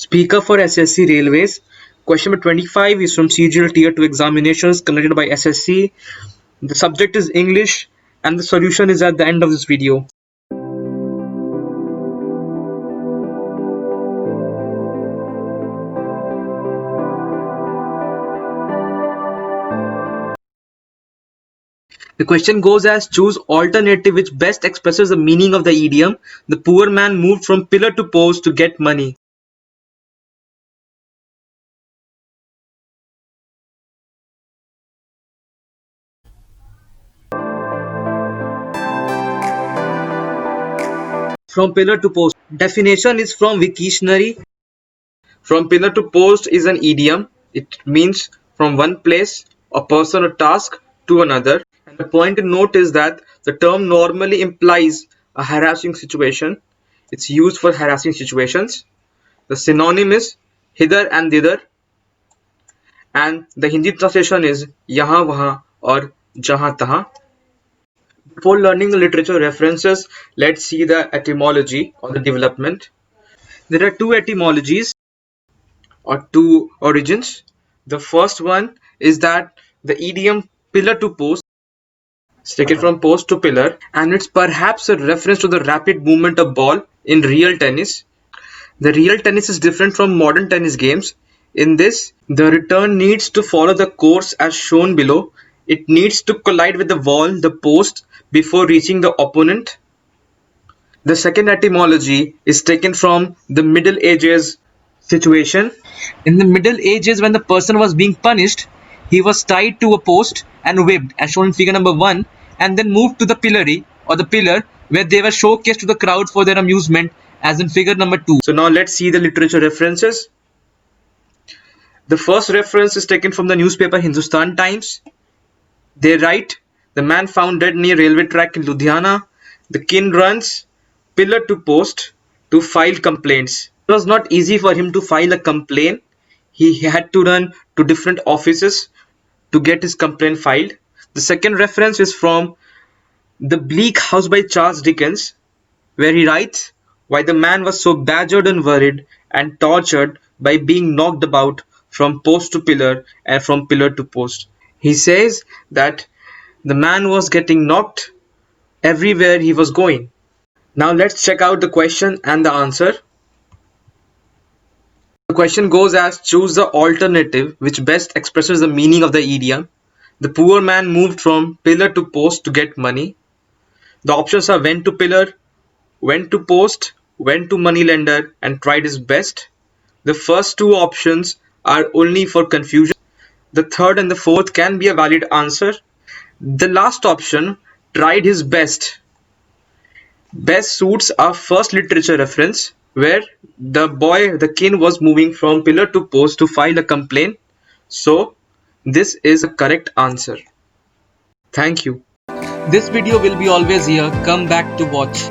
Speaker for SSC Railways. Question number 25 is from CGL Tier 2 examinations conducted by SSC. The subject is English and the solution is at the end of this video. The question goes as: choose alternative which best expresses the meaning of the idiom "the poor man moved from pillar to post to get money." From pillar to post. Definition is from Wiktionary. From pillar to post is an idiom. It means from one place, a person or task to another. And the point to note is that the term normally implies a harassing situation. It's used for harassing situations. The synonym is hither and thither. And the Hindi translation is yahan wahan or jahan tahan. Before learning the literature references, let's see the etymology or the development. There are two etymologies or two origins. The first one is that the idiom pillar to post is taken from post to pillar, and it's perhaps a reference to the rapid movement of ball in real tennis. The real tennis is different from modern tennis games. In this, the return needs to follow the course as shown below. It needs to collide with the wall, the post, before reaching the opponent. The second etymology is taken from the Middle Ages situation. In the Middle Ages, when the person was being punished, he was tied to a post and whipped, as shown in figure number 1, and then moved to the pillory or the pillar where they were showcased to the crowd for their amusement, as in figure number 2. So now let's see the literature references. The first reference is taken from the newspaper Hindustan Times. They write, "The man found dead near railway track in Ludhiana. The king runs pillar to post to file complaints." It was not easy for him to file a complaint. He had to run to different offices to get his complaint filed. The second reference is from The Bleak House by Charles Dickens, where he writes, "Why the man was so badgered and worried and tortured by being knocked about from post to pillar and from pillar to post." He says that the man was getting knocked everywhere he was going. Now let's check out the question and the answer. The question goes as: choose the alternative which best expresses the meaning of the idiom "the poor man moved from pillar to post to get money." The options are went to pillar, went to post, went to moneylender, and tried his best. The first two options are only for confusion. The third and the fourth can be a valid answer. The last option, tried his best, best suits our first literature reference, where the king was moving from pillar to post to file a complaint. So this is a correct answer. Thank you. This video will be always here. Come back to watch.